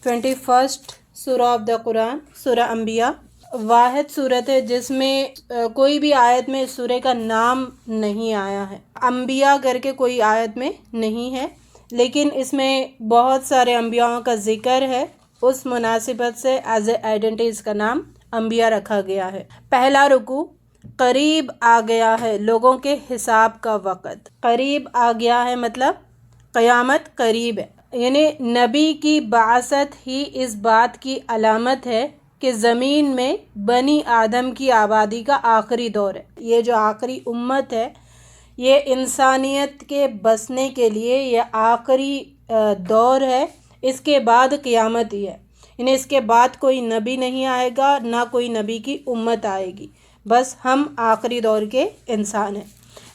21 سورہ of the قرآن، سورہ انبیاء، واحد صورت ہے جس میں کوئی بھی آیت میں اس سورہ کا نام نہیں آیا ہے۔ انبیاء کر کے کوئی آیت میں نہیں ہے، لیکن اس میں بہت سارے انبیاء کا ذکر ہے، اس مناسبت سے ایز اے آئیڈینٹی اس کا نام انبیاء رکھا گیا ہے۔ پہلا رکوع، قریب آ گیا ہے لوگوں کے حساب کا وقت۔ قریب آ گیا ہے مطلب قیامت قریب ہے، یعنی نبی کی بعثت ہی اس بات کی علامت ہے کہ زمین میں بنی آدم کی آبادی کا آخری دور ہے۔ یہ جو آخری امت ہے، یہ انسانیت کے بسنے کے لیے یہ آخری دور ہے، اس کے بعد قیامت ہی ہے، یعنی اس کے بعد کوئی نبی نہیں آئے گا، نہ کوئی نبی کی امت آئے گی، بس ہم آخری دور کے انسان ہیں۔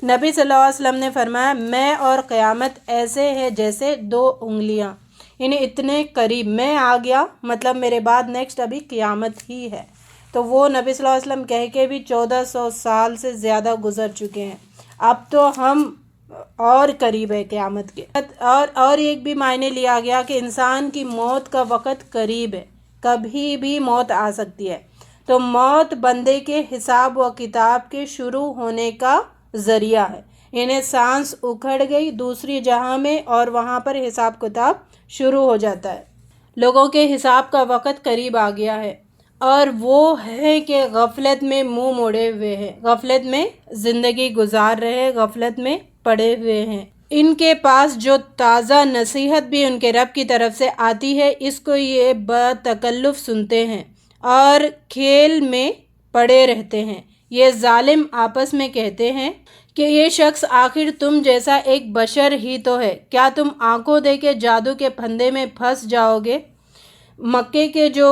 نبی صلی اللہ علیہ وسلم نے فرمایا، میں اور قیامت ایسے ہے جیسے 2 انگلیاں، یعنی اتنے قریب میں آ گیا، مطلب میرے بعد نیکسٹ ابھی قیامت ہی ہے۔ تو وہ نبی صلی اللہ علیہ وسلم کہہ کے بھی 1400 سال سے زیادہ گزر چکے ہیں، اب تو ہم اور قریب ہے قیامت کے۔ اور ایک بھی معنی لیا گیا کہ انسان کی موت کا وقت قریب ہے، کبھی بھی موت آ سکتی ہے۔ تو موت بندے کے حساب و کتاب کے شروع ہونے کا ذریعہ ہے، انہیں سانس اکھڑ گئی دوسری جہاں میں اور وہاں پر حساب کتاب شروع ہو جاتا ہے۔ لوگوں کے حساب کا وقت قریب آ گیا ہے، اور وہ ہے کہ غفلت میں منہ موڑے ہوئے ہیں، غفلت میں زندگی گزار رہے ہیں، غفلت میں پڑے ہوئے ہیں۔ ان کے پاس جو تازہ نصیحت بھی ان کے رب کی طرف سے آتی ہے، اس کو یہ بتکلف سنتے ہیں اور کھیل میں پڑے رہتے ہیں۔ یہ ظالم آپس میں کہتے ہیں کہ یہ شخص آخر تم جیسا ایک بشر ہی تو ہے، کیا تم آنکھوں دے کے جادو کے پھندے میں پھنس جاؤ گے؟ مکے کے جو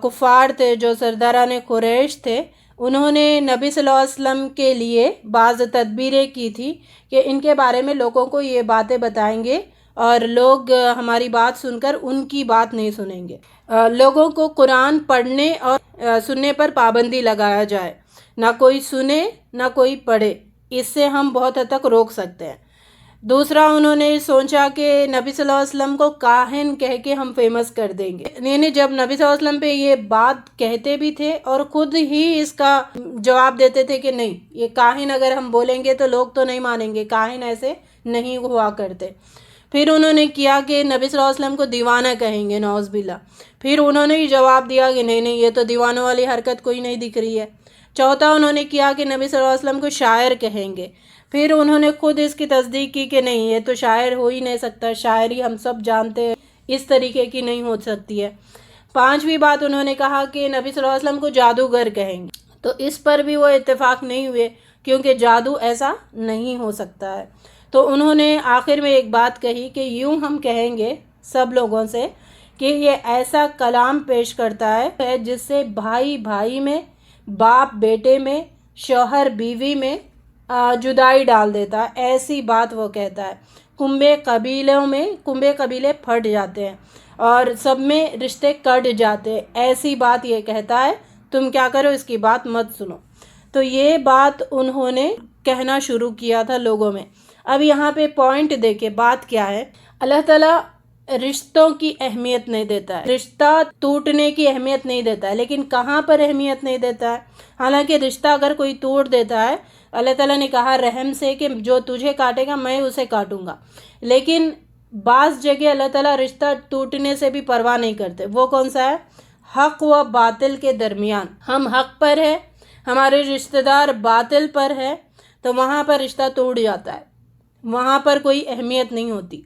کفار تھے، جو سرداران قریش تھے، انہوں نے نبی صلی اللہ علیہ وسلم کے لیے بعض تدبیریں کی تھی کہ ان کے بارے میں لوگوں کو یہ باتیں بتائیں گے اور لوگ ہماری بات سن کر ان کی بات نہیں سنیں گے۔ لوگوں کو قرآن پڑھنے اور سننے پر پابندی لگایا جائے، نہ کوئی سنے نہ کوئی پڑھے، اس سے ہم بہت حد تک روک سکتے ہیں۔ دوسرا، انہوں نے سوچا کہ نبی صلی اللہ علیہ وسلم کو کاہن کہہ کے ہم فیمس کر دیں گے، یعنی جب نبی صلی اللہ علیہ وسلم پہ یہ بات کہتے بھی تھے اور خود ہی اس کا جواب دیتے تھے کہ نہیں، یہ کاہن اگر ہم بولیں گے تو لوگ تو نہیں مانیں گے، کاہن ایسے نہیں ہوا کرتے۔ پھر انہوں نے کیا کہ نبی صلی اللہ علیہ وسلم کو دیوانہ کہیں گے، نعوذ باللہ۔ پھر انہوں نے جواب دیا کہ نہیں یہ تو دیوانوں والی حرکت کوئی نہیں دکھ رہی ہے۔ چوتھا، انہوں نے کیا کہ نبی صلی اللہ علیہ وسلم کو شاعر کہیں گے۔ پھر انہوں نے خود اس کی تصدیق کی کہ نہیں، یہ تو شاعر ہو ہی نہیں سکتا، شاعری ہم سب جانتے ہیں اس طریقے کی نہیں ہو سکتی ہے۔ پانچویں بات، انہوں نے کہا کہ نبی صلی اللہ علیہ وسلم کو جادوگر کہیں گے، تو اس پر بھی وہ اتفاق نہیں ہوئے، کیونکہ جادو ایسا نہیں ہو سکتا ہے۔ تو انہوں نے آخر میں ایک بات کہی کہ یوں ہم کہیں گے سب لوگوں سے کہ یہ ایسا کلام پیش کرتا ہے جس سے بھائی بھائی میں، باپ بیٹے میں، شوہر بیوی میں جدائی ڈال دیتا ہے، ایسی بات وہ کہتا ہے۔ کنبے قبیلے پھٹ جاتے ہیں اور سب میں رشتے کٹ جاتے ہیں، ایسی بات یہ کہتا ہے، تم کیا کرو اس کی بات مت سنو۔ تو یہ بات انہوں نے کہنا شروع کیا تھا لوگوں میں۔ اب یہاں پہ پوائنٹ دیکھیں بات کیا ہے۔ اللہ تعالیٰ رشتوں کی اہمیت نہیں دیتا ہے، رشتہ ٹوٹنے کی اہمیت نہیں دیتا ہے، لیکن کہاں پر اہمیت نہیں دیتا ہے؟ حالانکہ رشتہ اگر کوئی توڑ دیتا ہے، اللہ تعالیٰ نے کہا رحم سے کہ جو تجھے کاٹے گا میں اسے کاٹوں گا، لیکن بعض جگہ اللہ تعالیٰ رشتہ ٹوٹنے سے بھی پرواہ نہیں کرتے۔ وہ کون سا ہے؟ حق و باطل کے درمیان، ہم حق پر ہے، ہمارے رشتہ دار باطل پر ہے، تو وہاں پر رشتہ ٹوٹ جاتا ہے، وہاں پر کوئی اہمیت نہیں ہوتی۔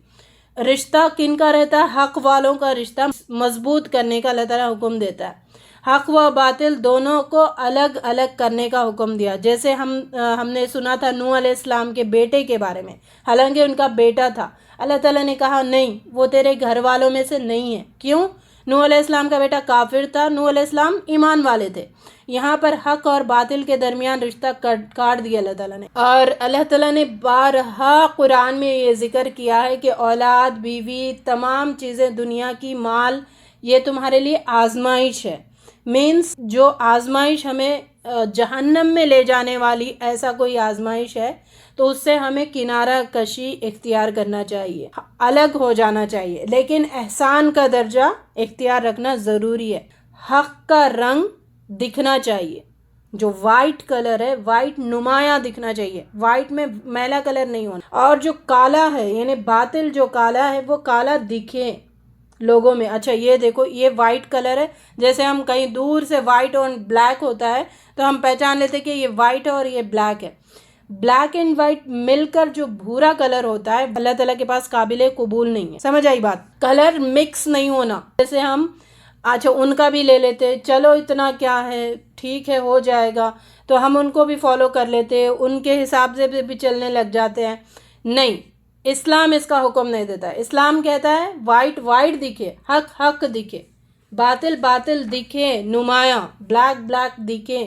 رشتہ کن کا رہتا ہے؟ حق والوں کا رشتہ مضبوط کرنے کا اللہ تعالیٰ حکم دیتا ہے۔ حق و باطل دونوں کو الگ الگ کرنے کا حکم دیا، جیسے ہم نے سنا تھا نوح علیہ السلام کے بیٹے کے بارے میں، حالانکہ ان کا بیٹا تھا، اللہ تعالیٰ نے کہا نہیں، وہ تیرے گھر والوں میں سے نہیں ہے۔ کیوں؟ نوح علیہ السلام کا بیٹا کافر تھا، نوح علیہ السلام ایمان والے تھے۔ یہاں پر حق اور باطل کے درمیان رشتہ کاٹ دیا اللہ تعالیٰ نے، اور اللہ تعالیٰ نے بارہا قرآن میں یہ ذکر کیا ہے کہ اولاد، بیوی، تمام چیزیں دنیا کی، مال، یہ تمہارے لیے آزمائش ہے۔ مینس جو آزمائش ہمیں جہنم میں لے جانے والی ایسا کوئی آزمائش ہے تو اس سے ہمیں کنارہ کشی اختیار کرنا چاہیے، الگ ہو جانا چاہیے، لیکن احسان کا درجہ اختیار رکھنا ضروری ہے۔ حق کا رنگ دکھنا چاہیے، جو وائٹ کلر ہے وائٹ نمایاں دکھنا چاہیے، وائٹ میں میلا کلر نہیں ہونا، اور جو کالا ہے یعنی باطل جو کالا ہے وہ کالا دکھے لوگوں میں، اچھا یہ دیکھو یہ وائٹ کلر ہے، جیسے ہم کہیں دور سے وائٹ اور بلیک ہوتا ہے تو ہم پہچان لیتے کہ یہ وائٹ ہے اور یہ بلیک ہے۔ بلیک اینڈ وائٹ مل کر جو بھورا کلر ہوتا ہے اللہ تعالیٰ کے پاس قابل قبول نہیں ہے، سمجھ آئی بات؟ کلر مکس نہیں ہونا، جیسے ہم اچھا ان کا بھی لے لیتے، چلو اتنا کیا ہے ٹھیک ہے ہو جائے گا، تو ہم ان کو بھی فالو کر لیتے، ان کے حساب سے بھی چلنے لگ جاتے ہیں۔ نہیں، اسلام اس کا حکم نہیں دیتا ہے۔ اسلام کہتا ہے وائٹ وائٹ دکھے، حق حق دکھے، باطل باطل دکھے، نمایاں بلیک بلیک دکھے،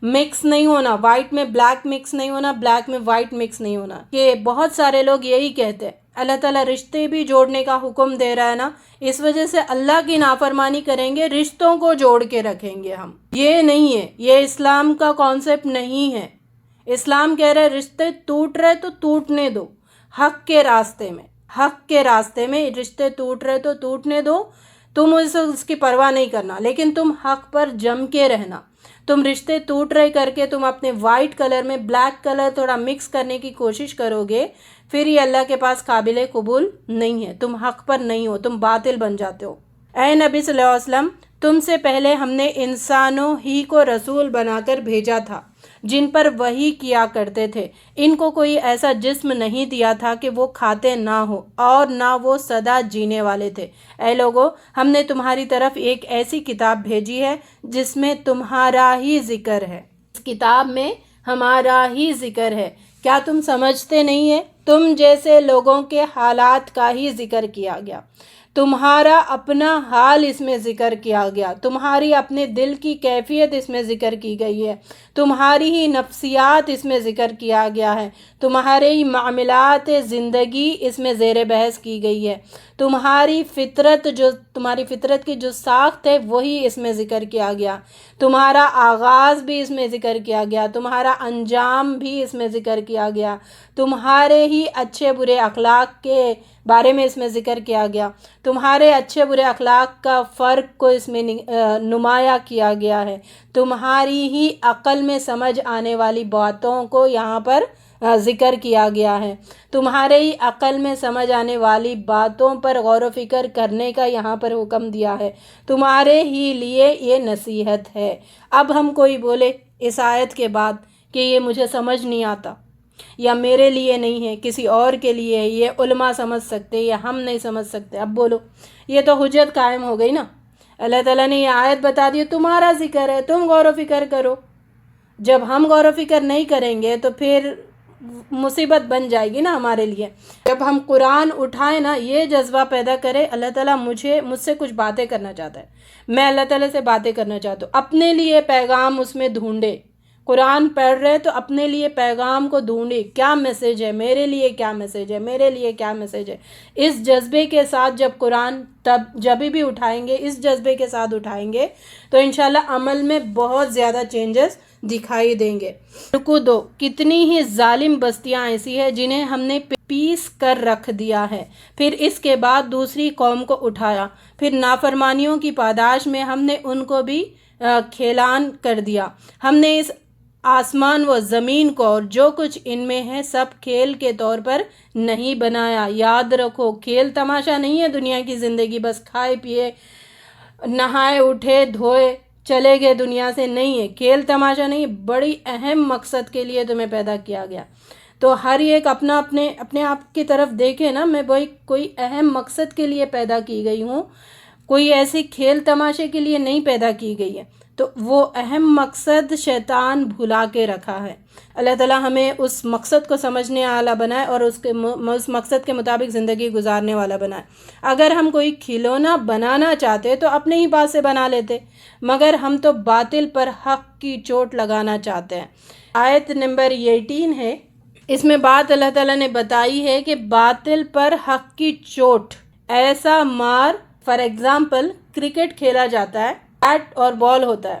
مکس نہیں ہونا، وائٹ میں بلیک مکس نہیں ہونا، بلیک میں وائٹ مکس نہیں ہونا۔ کہ بہت سارے لوگ یہی کہتے ہیں اللہ تعالیٰ رشتے بھی جوڑنے کا حکم دے رہا ہے نا، اس وجہ سے اللہ کی نافرمانی کریں گے، رشتوں کو جوڑ کے رکھیں گے ہم۔ یہ نہیں ہے، یہ اسلام کا کانسیپٹ نہیں ہے۔ اسلام کہہ رہا ہے رشتے ٹوٹ رہے تو ٹوٹنے دو، حق کے راستے میں، حق کے راستے میں رشتے ٹوٹ رہے تو ٹوٹنے دو، تم اس کی پرواہ نہیں کرنا، لیکن تم حق پر جم کے رہنا۔ تم رشتے ٹوٹ رہے کر کے تم اپنے وائٹ کلر میں بلیک کلر تھوڑا مکس کرنے کی کوشش کرو گے، پھر یہ اللہ کے پاس قابل قبول نہیں ہے، تم حق پر نہیں ہو، تم باطل بن جاتے ہو۔ اے نبی صلی اللہ علیہ وسلم، تم سے پہلے ہم نے انسانوں ہی کو رسول بنا کر بھیجا تھا جن پر وحی کیا کرتے تھے، ان کو کوئی ایسا جسم نہیں دیا تھا کہ وہ کھاتے نہ ہو اور نہ وہ سدا جینے والے تھے۔ اے لوگو، ہم نے تمہاری طرف ایک ایسی کتاب بھیجی ہے جس میں تمہارا ہی ذکر ہے، اس کتاب میں ہمارا ہی ذکر ہے، کیا تم سمجھتے نہیں ہے؟ تم جیسے لوگوں کے حالات کا ہی ذکر کیا گیا، تمہارا اپنا حال اس میں ذکر کیا گیا، تمہاری اپنے دل کی کیفیت اس میں ذکر کی گئی ہے، تمہاری ہی نفسیات اس میں ذکر کیا گیا ہے، تمہارے ہی معاملات زندگی اس میں زیر بحث کی گئی ہے، تمہاری فطرت کی جو ساخت ہے وہی اس میں ذکر کیا گیا، تمہارا آغاز بھی اس میں ذکر کیا گیا، تمہارا انجام بھی اس میں ذکر کیا گیا، تمہارے ہی اچھے برے اخلاق کے بارے میں اس میں ذکر کیا گیا، تمہارے اچھے برے اخلاق کا فرق کو اس میں نمایاں کیا گیا ہے، تمہاری ہی عقل میں سمجھ آنے والی باتوں کو یہاں پر ذکر کیا گیا ہے، تمہارے ہی عقل میں سمجھ آنے والی باتوں پر غور و فکر کرنے کا یہاں پر حکم دیا ہے، تمہارے ہی لیے یہ نصیحت ہے۔ اب ہم کوئی بولے اس آیت کے بعد کہ یہ مجھے سمجھ نہیں آتا یا میرے لیے نہیں ہے، کسی اور کے لیے ہے، یہ علماء سمجھ سکتے یا ہم نہیں سمجھ سکتے، اب بولو، یہ تو حجت قائم ہو گئی نا۔ اللہ تعالیٰ نے یہ آیت بتا دی، تمہارا ذکر ہے، تم غور و فکر کرو۔ جب ہم غور و فکر نہیں کریں گے تو پھر مصیبت بن جائے گی نا ہمارے لیے۔ جب ہم قرآن اٹھائیں نا، یہ جذبہ پیدا کرے اللہ تعالیٰ مجھ سے کچھ باتیں کرنا چاہتا ہے، میں اللہ تعالیٰ سے باتیں کرنا چاہتا ہوں، اپنے لیے پیغام اس میں ڈھونڈے۔ قرآن پڑھ رہے تو اپنے لیے پیغام کو ڈھونڈے، کیا میسیج ہے میرے لیے، کیا میسیج ہے میرے لیے، کیا میسیج ہے۔ اس جذبے کے ساتھ جب قرآن جب بھی اٹھائیں گے، اس جذبے کے ساتھ اٹھائیں گے تو انشاءاللہ عمل میں بہت زیادہ چینجز دکھائی دیں گے۔ رکو دو، کتنی ہی ظالم بستیاں ایسی ہیں جنہیں ہم نے پیس کر رکھ دیا ہے، پھر اس کے بعد دوسری قوم کو اٹھایا، پھر نافرمانیوں کی پاداش میں ہم نے ان کو بھی کھیلان کر دیا۔ ہم نے اس آسمان و زمین کو اور جو کچھ ان میں ہے سب کھیل کے طور پر نہیں بنایا۔ یاد رکھو، کھیل تماشا نہیں ہے دنیا کی زندگی، بس کھائے پیے نہائے اٹھے دھوئے چلے گئے دنیا سے، نہیں ہے، کھیل تماشا نہیں ہے، بڑی اہم مقصد کے لیے تمہیں پیدا کیا گیا۔ تو ہر ایک اپنے آپ کی طرف دیکھے نا، میں کوئی اہم مقصد کے لیے پیدا کی گئی ہوں، کوئی ایسی کھیل تماشے کے لیے نہیں پیدا کی گئی ہے۔ تو وہ اہم مقصد شیطان بھلا کے رکھا ہے۔ اللہ تعالیٰ ہمیں اس مقصد کو سمجھنے والا بنائے اور اس مقصد کے مطابق زندگی گزارنے والا بنائے۔ اگر ہم کوئی کھلونا بنانا چاہتے تو اپنے ہی پاس سے بنا لیتے، مگر ہم تو باطل پر حق کی چوٹ لگانا چاہتے ہیں۔ آیت نمبر 18 ہے، اس میں بات اللہ تعالیٰ نے بتائی ہے کہ باطل پر حق کی چوٹ، ایسا مار، فار ایگزامپل کرکٹ کھیلا جاتا ہے، بیٹ اور بال ہوتا ہے،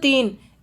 3,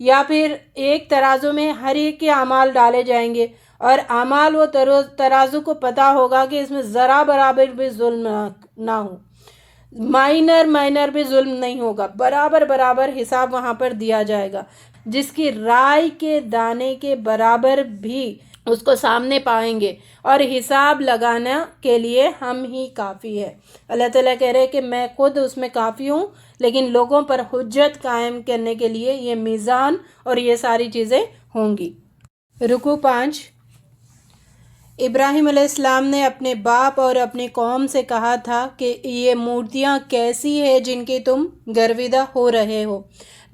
یا پھر ایک ترازو میں ہر ایک کے اعمال ڈالے جائیں گے اور اعمال و ترازو کو پتہ ہوگا کہ اس میں ذرا برابر بھی ظلم نہ ہو، مائنر بھی ظلم نہیں ہوگا، برابر برابر حساب وہاں پر دیا جائے گا، جس کی رائے کے دانے کے برابر بھی اس کو سامنے پائیں گے، اور حساب لگانا کے لیے ہم ہی کافی ہے۔ اللہ تعالیٰ کہہ رہے کہ میں خود اس میں کافی ہوں، لیکن لوگوں پر حجت قائم کرنے کے لیے یہ میزان اور یہ ساری چیزیں ہوں گی۔ رکوع 5۔ ابراہیم علیہ السلام نے اپنے باپ اور اپنی قوم سے کہا تھا کہ یہ مورتیاں کیسی ہیں جن کی تم گرویدہ ہو رہے ہو؟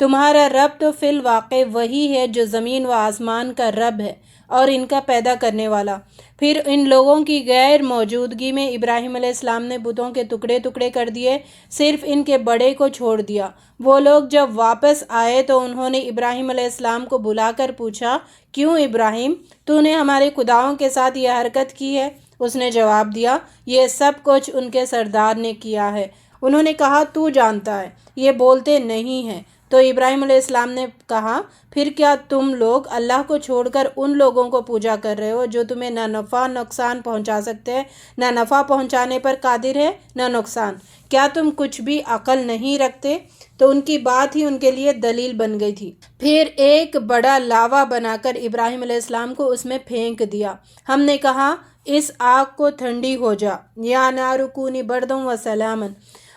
تمہارا رب تو فی الواقع وہی ہے جو زمین و آسمان کا رب ہے اور ان کا پیدا کرنے والا۔ پھر ان لوگوں کی غیر موجودگی میں ابراہیم علیہ السلام نے بتوں کے ٹکڑے ٹکڑے کر دیے، صرف ان کے بڑے کو چھوڑ دیا۔ وہ لوگ جب واپس آئے تو انہوں نے ابراہیم علیہ السلام کو بلا کر پوچھا، کیوں ابراہیم، تو نے ہمارے خداؤں کے ساتھ یہ حرکت کی ہے؟ اس نے جواب دیا، یہ سب کچھ ان کے سردار نے کیا ہے۔ انہوں نے کہا، تو جانتا ہے، یہ بولتے نہیں ہیں۔ تو ابراہیم علیہ السلام نے کہا، پھر کیا تم لوگ اللہ کو چھوڑ کر ان لوگوں کو پوجا کر رہے ہو جو تمہیں نہ نفع نقصان پہنچا سکتے ہیں، نہ نفع پہنچانے پر قادر ہے نہ نقصان؟ کیا تم کچھ بھی عقل نہیں رکھتے؟ تو ان کی بات ہی ان کے لیے دلیل بن گئی تھی۔ پھر ایک بڑا لاوا بنا کر ابراہیم علیہ السلام کو اس میں پھینک دیا۔ ہم نے کہا، اس آگ کو ٹھنڈی ہو جا، یا نار کونی بردم و سلامن،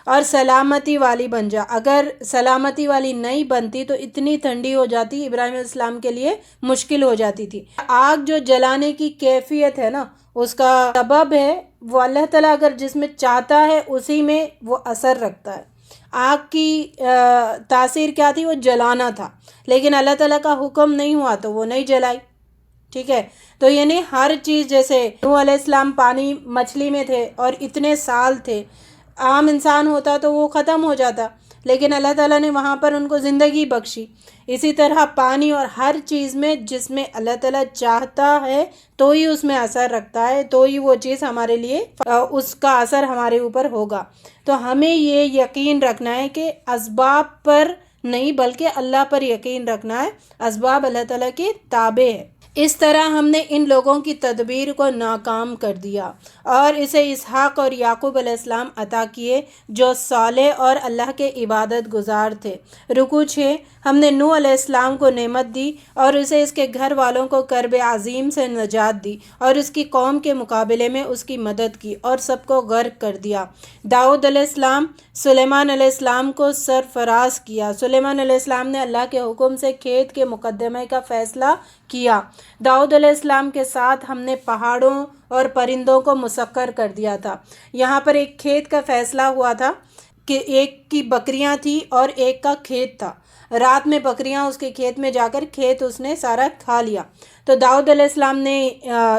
اور سلامتی والی بن جا۔ اگر سلامتی والی نہیں بنتی تو اتنی ٹھنڈی ہو جاتی، ابراہیم علیہ السلام کے لیے مشکل ہو جاتی تھی۔ آگ جو جلانے کی کیفیت ہے نا، اس کا سبب ہے وہ اللہ تعالیٰ اگر جس میں چاہتا ہے اسی میں وہ اثر رکھتا ہے۔ آگ کی تاثیر کیا تھی؟ وہ جلانا تھا، لیکن اللہ تعالیٰ کا حکم نہیں ہوا تو وہ نہیں جلائی۔ ٹھیک ہے، تو یعنی ہر چیز، جیسے نوح علیہ السلام پانی مچھلی میں تھے اور اتنے سال تھے، عام انسان ہوتا تو وہ ختم ہو جاتا، لیکن اللہ تعالیٰ نے وہاں پر ان کو زندگی بخشی۔ اسی طرح پانی اور ہر چیز میں جس میں اللہ تعالیٰ چاہتا ہے تو ہی اس میں اثر رکھتا ہے، تو ہی وہ چیز ہمارے لیے اس کا اثر ہمارے اوپر ہوگا۔ تو ہمیں یہ یقین رکھنا ہے کہ اسباب پر نہیں بلکہ اللہ پر یقین رکھنا ہے، اسباب اللہ تعالیٰ کے تابع ہے۔ اس طرح ہم نے ان لوگوں کی تدبیر کو ناکام کر دیا اور اسے اسحاق اور یعقوب علیہ السلام عطا کیے جو صالح اور اللہ کے عبادت گزار تھے۔ رکوع 6۔ ہم نے نوح علیہ السلام کو نعمت دی اور اسے اس کے گھر والوں کو کرب عظیم سے نجات دی اور اس کی قوم کے مقابلے میں اس کی مدد کی اور سب کو غرق کر دیا۔ داؤد علیہ السلام، سلیمان علیہ السلام کو سرفراز کیا۔ سلیمان علیہ السلام نے اللہ کے حکم سے کھیت کے مقدمے کا فیصلہ کیا۔ داؤد علیہ السلام کے ساتھ ہم نے پہاڑوں اور پرندوں کو مسخر کر دیا تھا۔ یہاں پر ایک کھیت کا فیصلہ ہوا تھا کہ ایک کی بکریاں تھیں اور ایک کا کھیت تھا۔ رات میں بکریاں اس کے کھیت میں جا کر کھیت اس نے سارا کھا لیا، تو داؤد علیہ السلام نے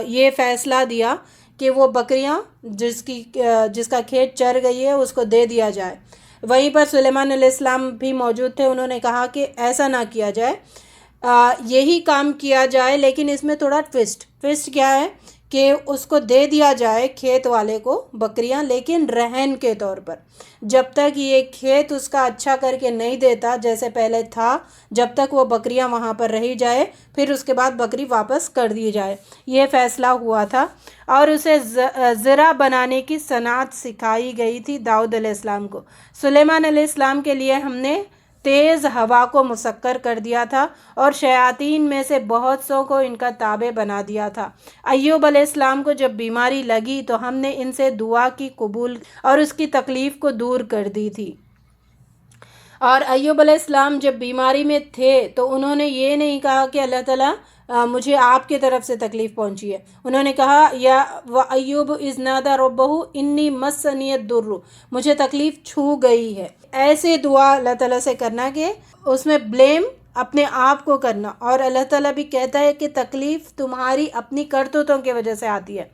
یہ فیصلہ دیا کہ وہ بکریاں جس کا کھیت چر گئی ہے اس کو دے دیا جائے۔ وہیں پر سلیمان علیہ السلام بھی موجود تھے، انہوں نے کہا کہ ایسا نہ کیا جائے، یہی کام کیا جائے، لیکن اس میں تھوڑا ٹوسٹ کیا ہے کہ اس کو دے دیا جائے کھیت والے کو بکریاں، لیکن رہن کے طور پر، جب تک یہ کھیت اس کا اچھا کر کے نہیں دیتا جیسے پہلے تھا، جب تک وہ بکریاں وہاں پر رہی جائے، پھر اس کے بعد بکری واپس کر دی جائے، یہ فیصلہ ہوا تھا۔ اور اسے زرع بنانے کی صنعت سکھائی گئی تھی داؤد علیہ السلام کو۔ سلیمان علیہ السلام کے لیے ہم نے تیز ہوا کو مسخر کر دیا تھا اور شیاطین میں سے بہت سو کو ان کا تابع بنا دیا تھا۔ ایوب علیہ السلام کو جب بیماری لگی تو ہم نے ان سے دعا کی قبول اور اس کی تکلیف کو دور کر دی تھی۔ اور ایوب علیہ السلام جب بیماری میں تھے تو انہوں نے یہ نہیں کہا کہ اللہ تعالیٰ مجھے آپ کی طرف سے تکلیف پہنچی ہے، انہوں نے کہا یا وَأَيُّوبُ إِذْ نَادَى رَبَّهُ إِنِّي مَسَّنِيَ الضُّرُّ، مجھے تکلیف چھو گئی ہے۔ ایسے دعا اللہ تعالیٰ سے کرنا کہ اس میں بلیم اپنے آپ کو کرنا، اور اللہ تعالیٰ بھی کہتا ہے کہ تکلیف تمہاری اپنی کرتوتوں کی وجہ سے آتی ہے۔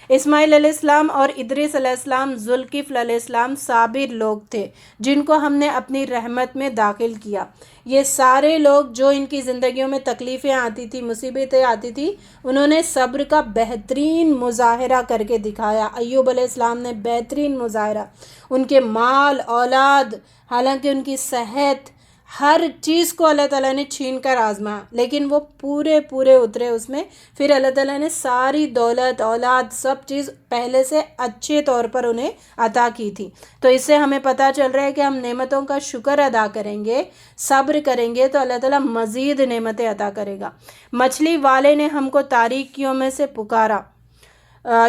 اسماعیل علیہ السلام اور ادریس علیہ السلام، ذوالکفل علیہ السلام صابر لوگ تھے جن کو ہم نے اپنی رحمت میں داخل کیا۔ یہ سارے لوگ جو ان کی زندگیوں میں تکلیفیں آتی تھی، مصیبتیں آتی تھی، انہوں نے صبر کا بہترین مظاہرہ کر کے دکھایا۔ ایوب علیہ السلام نے بہترین مظاہرہ، ان کے مال اولاد، حالانکہ ان کی صحت، ہر چیز کو اللہ تعالیٰ نے چھین کر آزمایا، لیکن وہ پورے پورے اترے اس میں. پھر اللہ تعالیٰ نے ساری دولت اولاد سب چیز پہلے سے اچھے طور پر انہیں عطا کی تھی. تو اس سے ہمیں پتہ چل رہا ہے کہ ہم نعمتوں کا شکر ادا کریں گے، صبر کریں گے تو اللہ تعالیٰ مزید نعمتیں عطا کرے گا. مچھلی والے نے ہم کو تاریکیوں میں سے پکارا.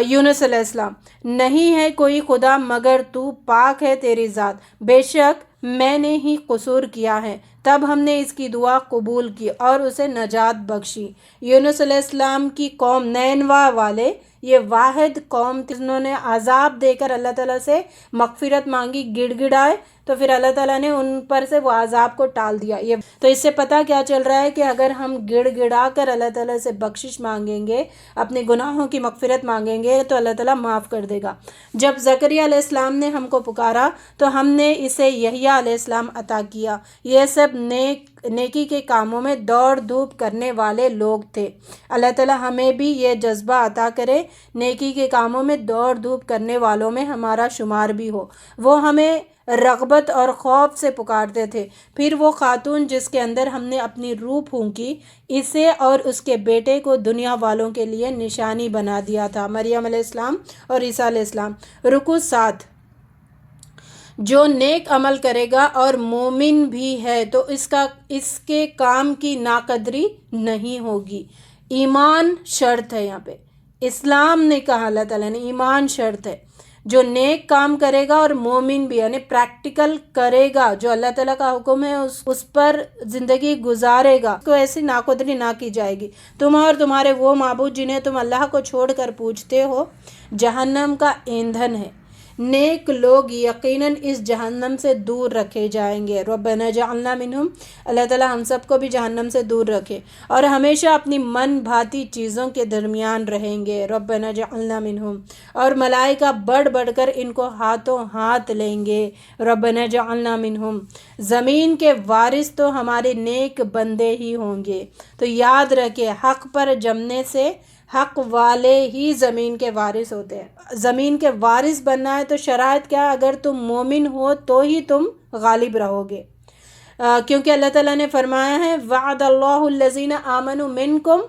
یونس علیہ السلام: نہیں ہے کوئی خدا مگر تو، پاک ہے تیری ذات، بے شک میں نے ہی قصور کیا ہے. تب ہم نے اس کی دعا قبول کی اور اسے نجات بخشی. یونس علیہ السلام کی قوم نینوا والے یہ واحد قوم تھی جنہوں نے عذاب دے کر اللہ تعالیٰ سے مغفرت مانگی، گڑ گڑائے، تو پھر اللہ تعالیٰ نے ان پر سے وہ عذاب کو ٹال دیا. یہ تو اس سے پتہ کیا چل رہا ہے کہ اگر ہم گڑ گڑا کر اللہ تعالیٰ سے بخشش مانگیں گے، اپنے گناہوں کی مغفرت مانگیں گے تو اللہ تعالیٰ معاف کر دے گا. جب زکریا علیہ السلام نے ہم کو پکارا تو ہم نے اسے یحییٰ علیہ السلام عطا کیا. یہ سب نیکی کے کاموں میں دوڑ دھوپ کرنے والے لوگ تھے. اللہ تعالیٰ ہمیں بھی یہ جذبہ عطا کرے، نیکی کے کاموں میں دوڑ دھوپ کرنے والوں میں ہمارا شمار بھی ہو. وہ ہمیں رغبت اور خوف سے پکارتے تھے. پھر وہ خاتون جس کے اندر ہم نے اپنی روح پھونکی، اسے اور اس کے بیٹے کو دنیا والوں کے لیے نشانی بنا دیا تھا. مریم علیہ السلام اور عیسیٰ علیہ السلام. رکوع 7. جو نیک عمل کرے گا اور مومن بھی ہے تو اس کے کام کی ناقدری نہیں ہوگی. ایمان شرط ہے. یہاں پہ اسلام نے کہا، اللہ تعالیٰ نے ایمان شرط ہے. جو نیک کام کرے گا اور مومن بھی، یعنی پریکٹیکل کرے گا، جو اللہ تعالیٰ کا حکم ہے اس پر زندگی گزارے گا، اس کو ایسی ناقدری نہ کی جائے گی. تم اور تمہارے وہ معبود جنہیں تم اللہ کو چھوڑ کر پوجتے ہو جہنم کا ایندھن ہے. نیک لوگ یقیناً اس جہنم سے دور رکھے جائیں گے. ربنا جعلنا منہم، اللہ تعالیٰ ہم سب کو بھی جہنم سے دور رکھے اور ہمیشہ اپنی من بھاتی چیزوں کے درمیان رہیں گے. ربنا جعلنا منہم. اور ملائکہ بڑھ بڑھ کر ان کو ہاتھوں ہاتھ لیں گے. ربنا جعلنا منہم. زمین کے وارث تو ہمارے نیک بندے ہی ہوں گے. تو یاد رکھے، حق پر جمنے سے حق والے ہی زمین کے وارث ہوتے ہیں. زمین کے وارث بننا ہے تو شرائط کیا ہے؟ اگر تم مومن ہو تو ہی تم غالب رہو گے، کیونکہ اللہ تعالیٰ نے فرمایا ہے وعد اللہ الذین آمنوا منکم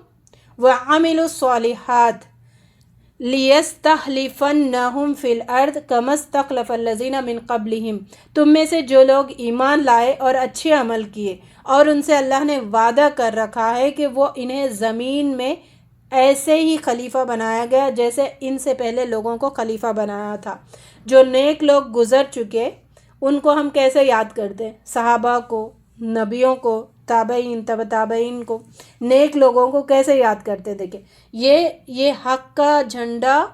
وعملوا الصالحات لیستخلفنہم فی الارض کما استخلف الذین من قبلہم. تم میں سے جو لوگ ایمان لائے اور اچھے عمل کیے، اور ان سے اللہ نے وعدہ کر رکھا ہے کہ وہ انہیں زمین میں ایسے ہی خلیفہ بنایا گیا جیسے ان سے پہلے لوگوں کو خلیفہ بنایا تھا. جو نیک لوگ گزر چکے ان کو ہم کیسے یاد کرتے ہیں؟ صحابہ کو، نبیوں کو، تابعین، تبع تابعین کو، نیک لوگوں کو کیسے یاد کرتے؟ دیکھیں، یہ حق کا جھنڈا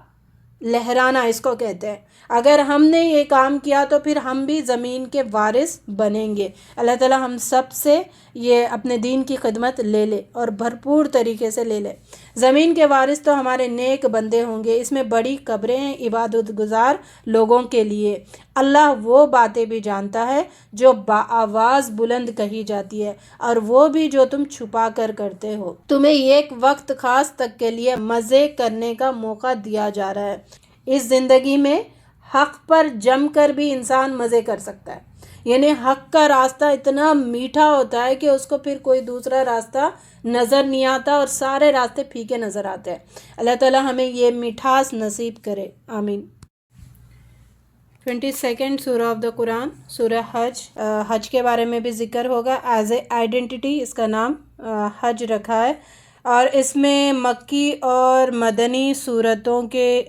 لہرانا اس کو کہتے ہیں. اگر ہم نے یہ کام کیا تو پھر ہم بھی زمین کے وارث بنیں گے. اللہ تعالیٰ ہم سب سے یہ اپنے دین کی خدمت لے لے اور بھرپور طریقے سے لے لے. زمین کے وارث تو ہمارے نیک بندے ہوں گے. اس میں بڑی قبریں ہیں عبادت گزار لوگوں کے لیے. اللہ وہ باتیں بھی جانتا ہے جو بآواز بلند کہی جاتی ہے، اور وہ بھی جو تم چھپا کر کرتے ہو. تمہیں ایک وقت خاص تک کے لیے مزے کرنے کا موقع دیا جا رہا ہے. اس زندگی میں حق پر جم کر بھی انسان مزے کر سکتا ہے. یعنی حق کا راستہ اتنا میٹھا ہوتا ہے کہ اس کو پھر کوئی دوسرا راستہ نظر نہیں آتا اور سارے راستے پھیکے نظر آتے ہیں. اللہ تعالیٰ ہمیں یہ مٹھاس نصیب کرے، آمین. 22 سورہ آف دا قرآن، سورہ حج. حج کے بارے میں بھی ذکر ہوگا. ایز اے آئیڈینٹی اس کا نام حج رکھا ہے، اور اس میں مکی اور مدنی صورتوں کے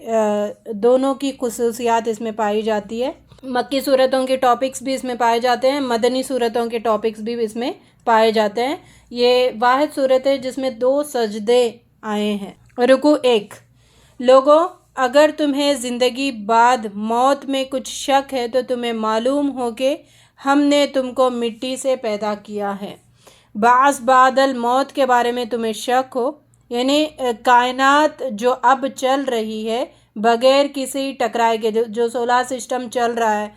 دونوں کی خصوصیات اس میں پائی جاتی ہے. مکی صورتوں کے ٹاپکس بھی اس میں پائے جاتے ہیں، مدنی صورتوں کے ٹاپکس بھی اس میں پائے جاتے ہیں. یہ واحد صورت ہے جس میں 2 سجدے آئے ہیں. رکوع 1. لوگوں، اگر تمہیں زندگی بعد موت میں کچھ شک ہے تو تمہیں معلوم ہو کہ ہم نے تم کو مٹی سے پیدا کیا ہے. بعض بعد الموت کے بارے میں تمہیں شک ہو، یعنی کائنات جو اب چل رہی ہے بغیر کسی ٹکرائے کے، جو سولار سسٹم چل رہا ہے،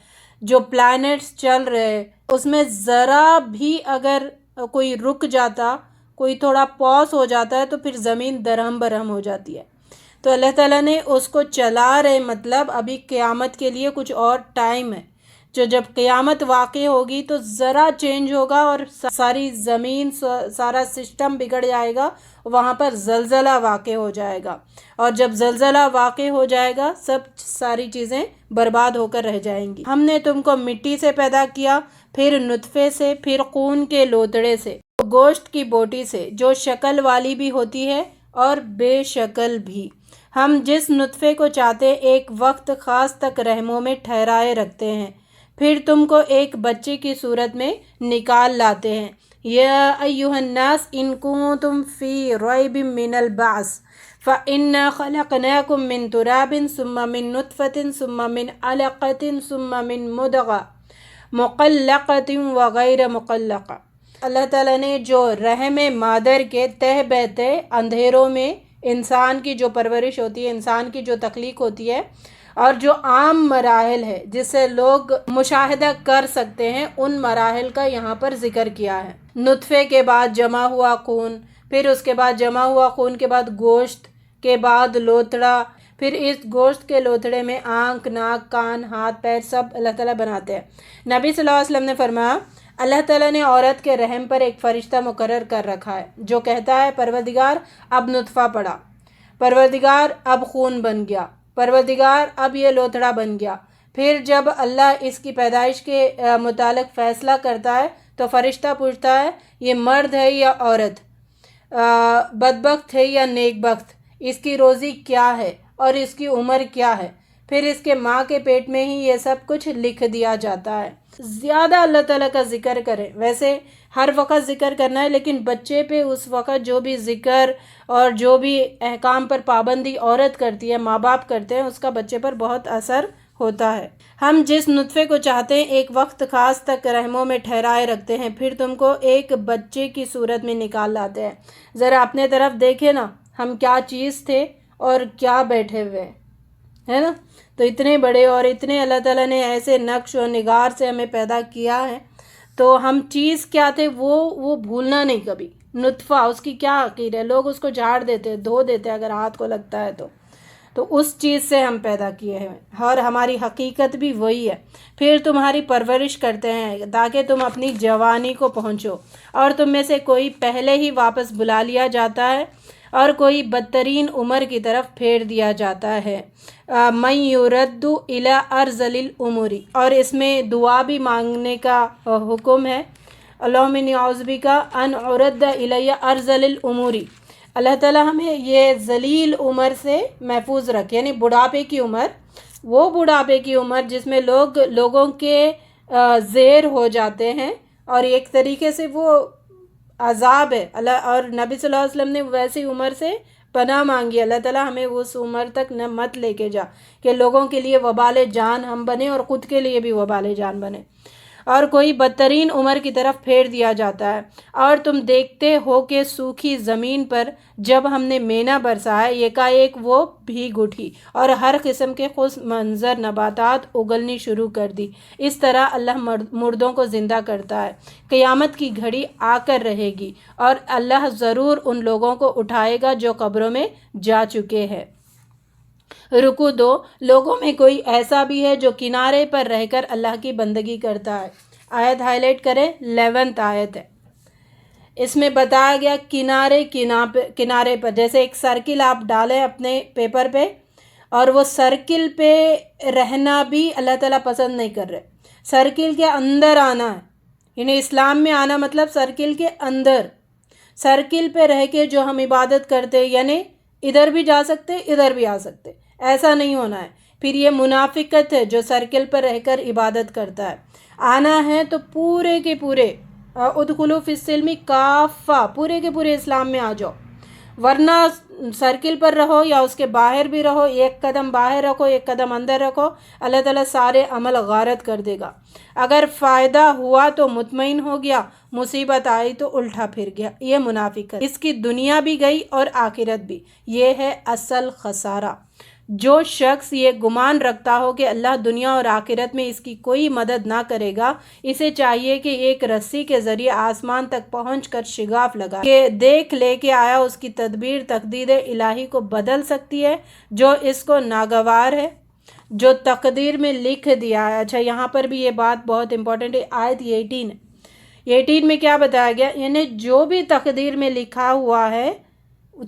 جو پلانٹس چل رہے ہیں، اس میں ذرا بھی اگر کوئی رک جاتا، کوئی تھوڑا پاس ہو جاتا ہے تو پھر زمین درہم برہم ہو جاتی ہے. تو اللہ تعالیٰ نے اس کو چلا رہے، مطلب ابھی قیامت کے لیے کچھ اور ٹائم ہے. جو جب قیامت واقع ہوگی تو ذرا چینج ہوگا اور ساری زمین سارا سسٹم بگڑ جائے گا، وہاں پر زلزلہ واقع ہو جائے گا، اور جب زلزلہ واقع ہو جائے گا ساری چیزیں برباد ہو کر رہ جائیں گی۔ ہم نے تم کو مٹی سے پیدا کیا، پھر نطفے سے، پھر خون کے لوتڑے سے، گوشت کی بوٹی سے، جو شکل والی بھی ہوتی ہے اور بے شکل بھی۔ ہم جس نطفے کو چاہتے ایک وقت خاص تک رحموں میں ٹھہرائے رکھتے ہیں، پھر تم کو ایک بچے کی صورت میں نکال لاتے ہیں۔ یا ایھا الناس ان کنتم فی ریب من البعث فإنا خلقناکم من تراب ثم من نطفة ثم من علقة ثم من مضغة مخلقة وغیر مخلقة۔ اللہ تعالیٰ نے جو رحم مادر کے تہ بہتے اندھیروں میں انسان کی جو پرورش ہوتی ہے، انسان کی جو تخلیق ہوتی ہے، اور جو عام مراحل ہے جس سے لوگ مشاہدہ کر سکتے ہیں، ان مراحل کا یہاں پر ذکر کیا ہے۔ نطفے کے بعد جمع ہوا خون، پھر اس کے بعد جمع ہوا خون کے بعد گوشت کے بعد لوتڑا، پھر اس گوشت کے لوتڑے میں آنکھ، ناک، کان، ہاتھ، پیر سب اللہ تعالیٰ بناتے ہیں۔ نبی صلی اللہ علیہ وسلم نے فرمایا اللہ تعالیٰ نے عورت کے رحم پر ایک فرشتہ مقرر کر رکھا ہے جو کہتا ہے پروردگار اب نطفہ پڑا، پروردگار اب خون بن گیا، پروردگار اب یہ لوتھڑا بن گیا۔ پھر جب اللہ اس کی پیدائش کے متعلق فیصلہ کرتا ہے تو فرشتہ پوچھتا ہے یہ مرد ہے یا عورت، بدبخت ہے یا نیک بخت، اس کی روزی کیا ہے اور اس کی عمر کیا ہے۔ پھر اس کے ماں کے پیٹ میں ہی یہ سب کچھ لکھ دیا جاتا ہے۔ زیادہ اللہ تعالیٰ کا ذکر کریں، ویسے ہر وقت ذکر کرنا ہے، لیکن بچے پہ اس وقت جو بھی ذکر اور جو بھی احکام پر پابندی عورت کرتی ہے، ماں باپ کرتے ہیں، اس کا بچے پر بہت اثر ہوتا ہے۔ ہم جس نطفے کو چاہتے ہیں ایک وقت خاص تک رحموں میں ٹھہرائے رکھتے ہیں، پھر تم کو ایک بچے کی صورت میں نکال لاتے ہیں۔ ذرا اپنے طرف دیکھیں نا، ہم کیا چیز تھے اور کیا بیٹھے ہوئے ہے نا۔ تو اتنے بڑے اور اتنے اللہ تعالیٰ نے ایسے نقش و نگار سے ہمیں پیدا کیا ہے، تو ہم چیز کیا تھے وہ بھولنا نہیں کبھی۔ نطفہ، اس کی کیا عقید ہے، لوگ اس کو جھاڑ دیتے، دھو دیتے اگر ہاتھ کو لگتا ہے تو اس چیز سے ہم پیدا کیے ہیں، اور ہماری حقیقت بھی وہی ہے۔ پھر تمہاری پرورش کرتے ہیں تاکہ تم اپنی جوانی کو پہنچو، اور تم میں سے کوئی پہلے ہی واپس بلا لیا جاتا ہے اور کوئی بدترین عمر کی طرف پھیر دیا جاتا ہے۔ من یرد الی ارذل الامور، اور اس میں دعا بھی مانگنے کا حکم ہے۔ اللہم انی اعوذ بک ان ارد الی ارذل الامور، اللہ تعالیٰ ہمیں یہ ذلیل عمر سے محفوظ رکھے، یعنی بڑھاپے کی عمر، وہ بڑھاپے کی عمر جس میں لوگوں کے زیر ہو جاتے ہیں، اور ایک طریقے سے وہ عذاب ہے اللہ، اور نبی صلی اللہ علیہ وسلم نے ویسی عمر سے پناہ مانگی، اللہ تعالیٰ ہمیں اس عمر تک نہ مت لے کے جا کہ لوگوں کے لیے وبال جان ہم بنے اور خود کے لیے بھی وبال جان بنے، اور کوئی بدترین عمر کی طرف پھیر دیا جاتا ہے۔ اور تم دیکھتے ہو کہ سوکھی زمین پر جب ہم نے مینا برسایا، یکایک وہ بھیگ اٹھی اور ہر قسم کے خوش منظر نباتات اگلنی شروع کر دی۔ اس طرح اللہ مردوں کو زندہ کرتا ہے۔ قیامت کی گھڑی آ کر رہے گی اور اللہ ضرور ان لوگوں کو اٹھائے گا جو قبروں میں جا چکے ہیں۔ رکو 2، لوگوں میں کوئی ایسا بھی ہے جو کنارے پر رہ کر اللہ کی بندگی کرتا ہے۔ آیت ہائی لائٹ کریں، 11 آیت ہے۔ اس میں بتایا گیا کنارے پر، جیسے ایک سرکل آپ ڈالیں اپنے پیپر پہ، اور وہ سرکل پہ رہنا بھی اللہ تعالیٰ پسند نہیں کر رہے، سرکل کے اندر آنا ہے، یعنی اسلام میں آنا مطلب سرکل کے اندر، سرکل پہ رہ کے جو ہم عبادت کرتے، یعنی ادھر بھی جا سکتے ادھر بھی آ سکتے، ایسا نہیں ہونا ہے۔ پھر یہ منافقت ہے جو سرکل پر رہ کر عبادت کرتا ہے۔ آنا ہے تو پورے کے پورے ادخلوا فی السلم کافہ، پورے کے پورے اسلام میں آ جاؤ، ورنہ سرکل پر رہو یا اس کے باہر بھی رہو، ایک قدم باہر رکھو ایک قدم اندر رکھو، اللہ تعالیٰ سارے عمل غارت کر دے گا۔ اگر فائدہ ہوا تو مطمئن ہو گیا، مصیبت آئی تو الٹا پھر گیا۔ یہ منافقت، اس کی دنیا بھی گئی اور آخرت بھی، یہ ہے اصل خسارہ۔ جو شخص یہ گمان رکھتا ہو کہ اللہ دنیا اور آخرت میں اس کی کوئی مدد نہ کرے گا، اسے چاہیے کہ ایک رسی کے ذریعے آسمان تک پہنچ کر شگاف لگا کہ دیکھ لے کہ آیا اس کی تدبیر تقدیر الہی کو بدل سکتی ہے جو اس کو ناگوار ہے۔ جو تقدیر میں لکھ دیا ہے. اچھا یہاں پر بھی یہ بات بہت امپورٹنٹ ہے. آیت 18 ہے. 18 میں کیا بتایا گیا؟ یعنی جو بھی تقدیر میں لکھا ہوا ہے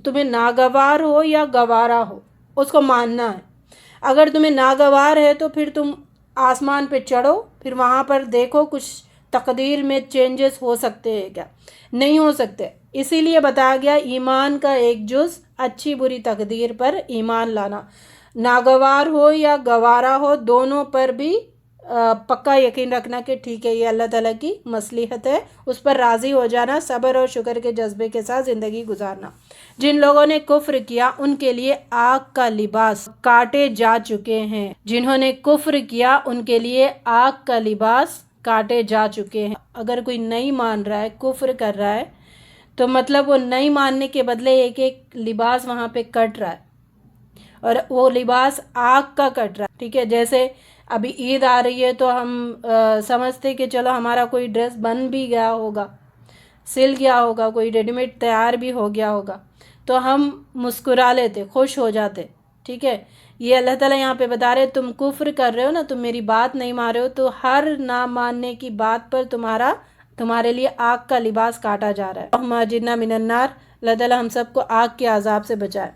تمہیں ناگوار ہو یا گوارا ہو اس کو ماننا ہے. اگر تمہیں ناگوار ہے تو پھر تم آسمان پہ چڑھو، پھر وہاں پر دیکھو کچھ تقدیر میں چینجز ہو سکتے ہیں کیا؟ نہیں ہو سکتے. اسی لیے بتایا گیا ایمان کا ایک جز اچھی بری تقدیر پر ایمان لانا. ناگوار ہو یا گوارا ہو دونوں پر بھی پکا یقین رکھنا کہ ٹھیک ہے یہ اللہ تعالیٰ کی مصلحت ہے، اس پر راضی ہو جانا، صبر اور شکر کے جذبے کے ساتھ زندگی گزارنا. جن لوگوں نے کفر کیا ان کے لیے آگ کا لباس کاٹے جا چکے ہیں. جنہوں نے کفر کیا ان کے لیے آگ کا لباس کاٹے جا چکے ہیں. اگر کوئی نہیں مان رہا ہے، کفر کر رہا ہے، تو مطلب وہ نہیں ماننے کے بدلے ایک ایک لباس وہاں پہ کٹ رہا ہے، اور وہ لباس آگ کا کٹ رہا ہے. ٹھیک ہے، جیسے ابھی عید آ رہی ہے تو ہم سمجھتے کہ چلو ہمارا کوئی ڈریس بن بھی گیا ہوگا، سل گیا ہوگا، کوئی ریڈی میڈ تیار بھی ہو گیا ہوگا، تو ہم مسکرا لیتے، خوش ہو جاتے. ٹھیک ہے، یہ اللہ تعالیٰ یہاں پہ بتا رہے تم کفر کر رہے ہو نا، تم میری بات نہیں مان رہے ہو، تو ہر نہ ماننے کی بات پر تمہارے لیے آگ کا لباس کاٹا جا رہا ہے. اللہم اجرنا من النار، اللہ تعالیٰ ہم سب کو آگ کے عذاب سے بچائے.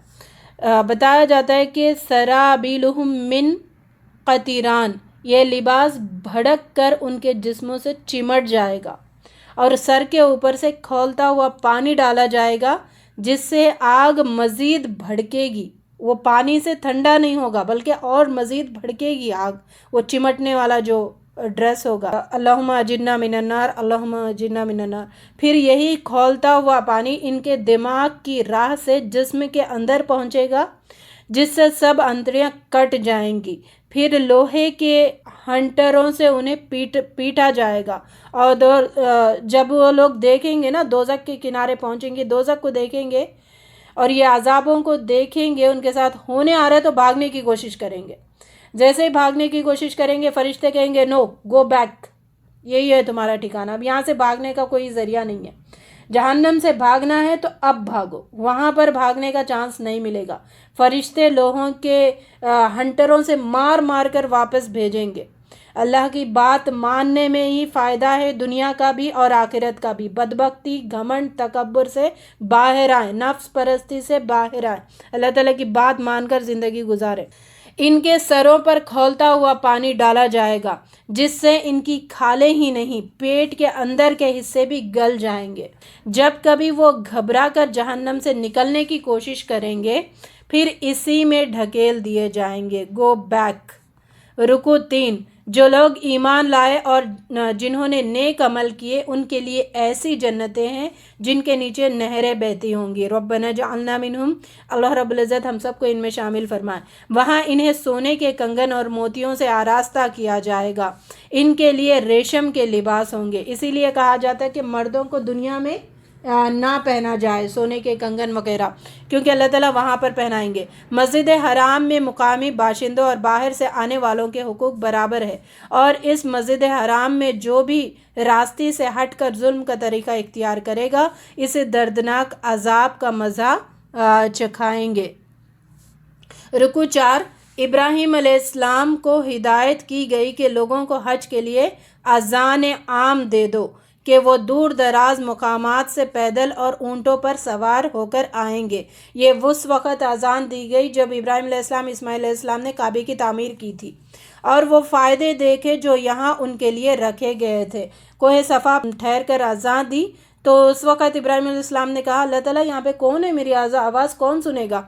بتایا جاتا ہے کہ سرابیلہم من قطیران، یہ لباس بھڑک کر ان کے جسموں سے چمٹ جائے گا، اور سر کے اوپر سے کھولتا ہوا پانی ڈالا جائے گا جس سے آگ مزید بھڑکے گی. وہ پانی سے ٹھنڈا نہیں ہوگا بلکہ اور مزید بھڑکے گی آگ، وہ چمٹنے والا جو ڈریس ہوگا. اللہم اجرنا من النار، اللہم اجرنا من النار. پھر یہی کھولتا ہوا پانی ان کے دماغ کی راہ سے جسم کے اندر پہنچے گا، جس سے سب انتڑیاں کٹ جائیں گی. پھر لوہے کے ہنٹروں سے انہیں پیٹا جائے گا، اور جب وہ لوگ دیکھیں گے نا، دوزخ کے کنارے پہنچیں گے، دوزخ کو دیکھیں گے اور یہ عذابوں کو دیکھیں گے ان کے ساتھ ہونے آ رہا ہے، تو بھاگنے کی کوشش کریں گے. جیسے ہی بھاگنے کی کوشش کریں گے فرشتے کہیں گے نو گو بیک، یہی ہے تمہارا ٹھکانہ، اب یہاں سے بھاگنے کا کوئی ذریعہ نہیں ہے. جہنم سے بھاگنا ہے تو اب بھاگو، وہاں پر بھاگنے کا چانس نہیں ملے گا. فرشتے لوہوں کے ہنٹروں سے مار مار کر واپس بھیجیں گے. اللہ کی بات ماننے میں ہی فائدہ ہے، دنیا کا بھی اور آخرت کا بھی. بدبختی، گھمنڈ، تکبر سے باہر آئیں، نفس پرستی سے باہر آئیں، اللہ تعالیٰ کی بات مان کر زندگی گزاریں. ان کے سروں پر کھولتا ہوا پانی ڈالا جائے گا جس سے ان کی کھالیں ہی نہیں پیٹ کے اندر کے حصے بھی گل جائیں گے. جب کبھی وہ گھبرا کر جہنم سے نکلنے کی کوشش کریں گے پھر اسی میں ڈھکیل دیے جائیں گے. Go back. رکوع 3. جو لوگ ایمان لائے اور جنہوں نے نیک عمل کیے ان کے لیے ایسی جنتیں ہیں جن کے نیچے نہریں بہتی ہوں گی. ربنا جعلنا منہم، اللہ رب العزت ہم سب کو ان میں شامل فرمائے. وہاں انہیں سونے کے کنگن اور موتیوں سے آراستہ کیا جائے گا، ان کے لیے ریشم کے لباس ہوں گے. اسی لیے کہا جاتا ہے کہ مردوں کو دنیا میں نہ پہنا جائے سونے کے کنگن وغیرہ، کیونکہ اللہ تعالیٰ وہاں پر پہنائیں گے. مسجد حرام میں مقامی باشندوں اور باہر سے آنے والوں کے حقوق برابر ہے، اور اس مسجد حرام میں جو بھی راستے سے ہٹ کر ظلم کا طریقہ اختیار کرے گا اسے دردناک عذاب کا مزہ چکھائیں گے. رکوع 4. ابراہیم علیہ السلام کو ہدایت کی گئی کہ لوگوں کو حج کے لیے اذان عام دے دو کہ وہ دور دراز مقامات سے پیدل اور اونٹوں پر سوار ہو کر آئیں گے. یہ اس وقت اذان دی گئی جب ابراہیم علیہ السلام اسماعیل علیہ السلام نے کعبے کی تعمیر کی تھی اور وہ فائدے دیکھے جو یہاں ان کے لیے رکھے گئے تھے. کوہ صفا ٹھہر کر اذان دی تو اس وقت ابراہیم علیہ السلام نے کہا اللہ تعالیٰ یہاں پہ کون ہے، میری آواز کون سنے گا؟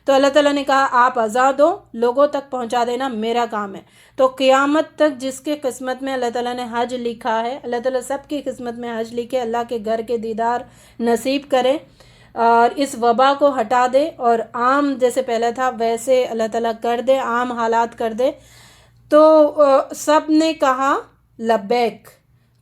تو اللہ تعالیٰ نے کہا آپ اذان دو، لوگوں تک پہنچا دینا میرا کام ہے. تو قیامت تک جس کے قسمت میں اللہ تعالیٰ نے حج لکھا ہے، اللہ تعالیٰ سب کی قسمت میں حج لکھے، اللہ کے گھر کے دیدار نصیب کرے اور اس وبا کو ہٹا دے اور عام جیسے پہلے تھا ویسے اللہ تعالیٰ کر دے، عام حالات کر دے. تو سب نے کہا لبیک.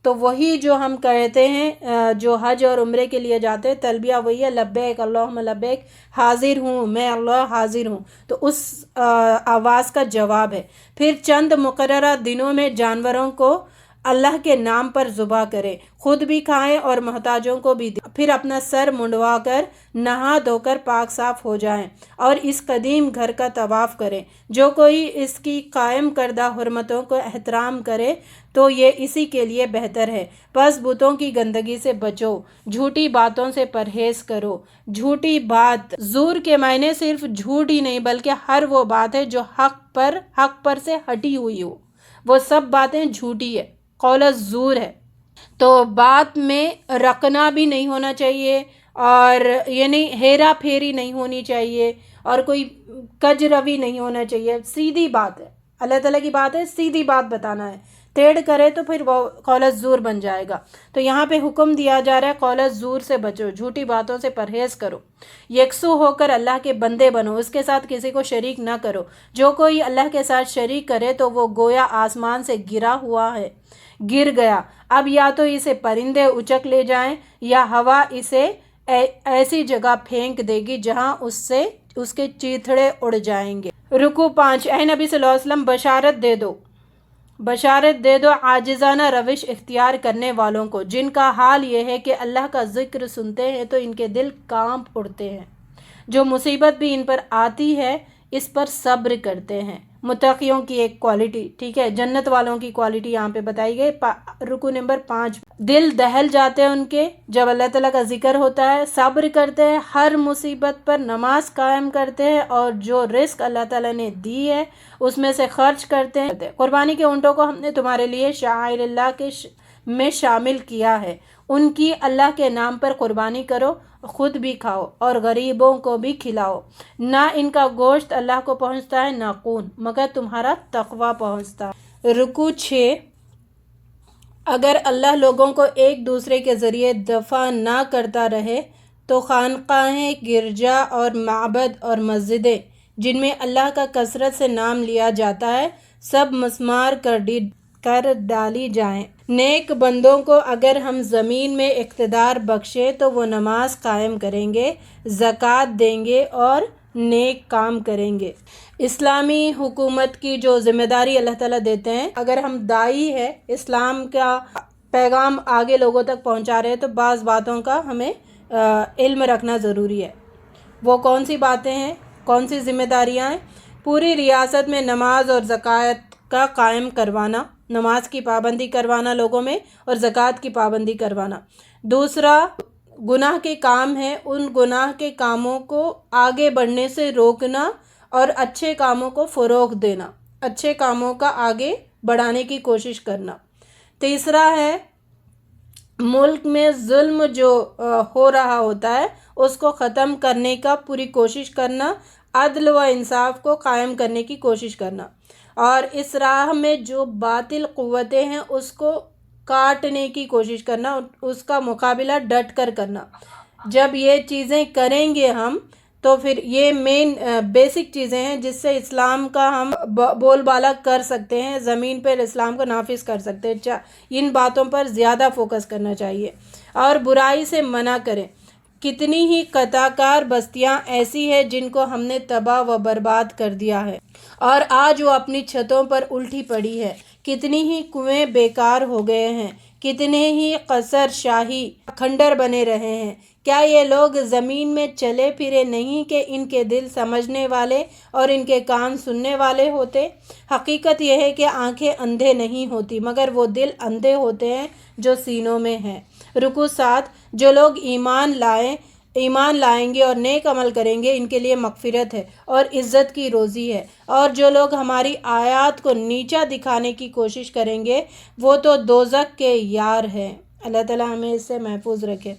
تو وہی جو ہم کہتے ہیں جو حج اور عمرے کے لیے جاتے ہیں تلبیہ وہی ہے لبیک اللہم لبیک، حاضر ہوں میں اللہ حاضر ہوں. تو اس آواز کا جواب ہے. پھر چند مقررہ دنوں میں جانوروں کو اللہ کے نام پر ذبح کریں، خود بھی کھائیں اور محتاجوں کو بھی دیں، پھر اپنا سر منڈوا کر نہا دھو کر پاک صاف ہو جائیں اور اس قدیم گھر کا طواف کریں۔ جو کوئی اس کی قائم کردہ حرمتوں کو احترام کرے تو یہ اسی کے لیے بہتر ہے۔ پس بتوں کی گندگی سے بچو، جھوٹی باتوں سے پرہیز کرو۔ جھوٹی بات، زور کے معنی صرف جھوٹ ہی نہیں بلکہ ہر وہ بات ہے جو حق پر سے ہٹی ہوئی ہو، وہ سب باتیں جھوٹی ہے، قول الزور ہے۔ تو بات میں رکنا بھی نہیں ہونا چاہیے، اور یعنی ہیرا پھیری نہیں ہونی چاہیے، اور کوئی کج روی نہیں ہونا چاہیے۔ سیدھی بات ہے، اللہ تعالیٰ کی بات ہے، سیدھی بات بتانا ہے۔ ٹیڑھ کرے تو پھر وہ قول الزور بن جائے گا۔ تو یہاں پہ حکم دیا جا رہا ہے قول الزور سے بچو، جھوٹی باتوں سے پرہیز کرو، یکسو ہو کر اللہ کے بندے بنو، اس کے ساتھ کسی کو شریک نہ کرو۔ جو کوئی اللہ کے ساتھ شریک کرے تو وہ گویا آسمان سے گر گیا، اب یا تو اسے پرندے اچک لے جائیں یا ہوا اسے ایسی جگہ پھینک دے گی جہاں اس کے چیتھڑے اڑ جائیں گے۔ رکوع 5۔ اے نبی صلی اللہ علیہ وسلم بشارت دے دو عاجزانہ روش اختیار کرنے والوں کو، جن کا حال یہ ہے کہ اللہ کا ذکر سنتے ہیں تو ان کے دل کانپ اڑتے ہیں، جو مصیبت بھی ان پر آتی ہے اس پر صبر کرتے ہیں۔ متقیوں کی ایک کوالٹی، ٹھیک ہے، جنت والوں کی کوالٹی یہاں پہ بتائی گئی۔ رکوع نمبر 5۔ دل دہل جاتے ہیں ان کے جب اللہ تعالیٰ کا ذکر ہوتا ہے، صبر کرتے ہیں، ہر مصیبت پر نماز قائم کرتے ہیں، اور جو رزق اللہ تعالیٰ نے دی ہے اس میں سے خرچ کرتے ہیں۔ قربانی کے اونٹوں کو ہم نے تمہارے لیے شعائر اللہ میں شامل کیا ہے، ان کی اللہ کے نام پر قربانی کرو، خود بھی کھاؤ اور غریبوں کو بھی کھلاؤ۔ نہ ان کا گوشت اللہ کو پہنچتا ہے نہ خون، مگر تمہارا تقوی پہنچتا ہے۔ رکوع 6۔ اگر اللہ لوگوں کو ایک دوسرے کے ذریعے دفع نہ کرتا رہے تو خانقاہیں، گرجا اور معبد اور مسجدیں جن میں اللہ کا کثرت سے نام لیا جاتا ہے سب مسمار کر ڈالی جائیں۔ نیک بندوں کو اگر ہم زمین میں اقتدار بخشیں تو وہ نماز قائم کریں گے، زکوٰۃ دیں گے اور نیک کام کریں گے۔ اسلامی حکومت کی جو ذمہ داری اللہ تعالیٰ دیتے ہیں، اگر ہم داعی ہے، اسلام کا پیغام آگے لوگوں تک پہنچا رہے ہیں تو بعض باتوں کا ہمیں علم رکھنا ضروری ہے۔ وہ کون سی باتیں ہیں، کون سی ذمہ داریاں ہیں؟ پوری ریاست میں نماز اور زکوٰۃ کا قائم کروانا، نماز کی پابندی کروانا لوگوں میں، اور زکوٰۃ کی پابندی کروانا۔ دوسرا، گناہ کے کام ہیں، ان گناہ کے کاموں کو آگے بڑھنے سے روکنا اور اچھے کاموں کو فروغ دینا، اچھے کاموں کا آگے بڑھانے کی کوشش کرنا۔ تیسرا ہے ملک میں ظلم جو ہو رہا ہوتا ہے اس کو ختم کرنے کا پوری کوشش کرنا، عدل و انصاف کو قائم کرنے کی کوشش کرنا، اور اس راہ میں جو باطل قوتیں ہیں اس کو کاٹنے کی کوشش کرنا، اس کا مقابلہ ڈٹ کر کرنا۔ جب یہ چیزیں کریں گے ہم تو پھر یہ مین بیسک چیزیں ہیں جس سے اسلام کا ہم بول بالا کر سکتے ہیں، زمین پر اسلام کو نافذ کر سکتے ہیں۔ ان باتوں پر زیادہ فوکس کرنا چاہیے اور برائی سے منع کریں۔ کتنی ہی قطع کار بستیاں ایسی ہیں جن کو ہم نے تباہ و برباد کر دیا ہے اور آج وہ اپنی چھتوں پر الٹی پڑی ہے۔ کتنی ہی کنویں بیکار ہو گئے ہیں، کتنے ہی قصر شاہی کھنڈر بنے رہے ہیں۔ کیا یہ لوگ زمین میں چلے پھرے نہیں کہ ان کے دل سمجھنے والے اور ان کے کان سننے والے ہوتے؟ حقیقت یہ ہے کہ آنکھیں اندھے نہیں ہوتی مگر وہ دل اندھے ہوتے ہیں جو سینوں میں ہیں۔ رکوع 7۔ جو لوگ ایمان لائیں گے اور نیک عمل کریں گے ان کے لیے مغفرت ہے اور عزت کی روزی ہے، اور جو لوگ ہماری آیات کو نیچا دکھانے کی کوشش کریں گے وہ تو دوزخ کے یار ہیں۔ اللہ تعالیٰ ہمیں اس سے محفوظ رکھے۔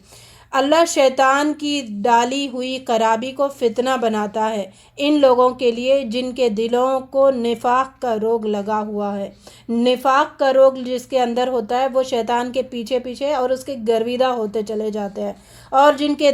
اللہ شیطان کی ڈالی ہوئی خرابی کو فتنہ بناتا ہے ان لوگوں کے لیے جن کے دلوں کو نفاق کا روگ لگا ہوا ہے۔ نفاق کا روگ جس کے اندر ہوتا ہے وہ شیطان کے پیچھے پیچھے اور اس کے گرویدہ ہوتے چلے جاتے ہیں، اور جن کے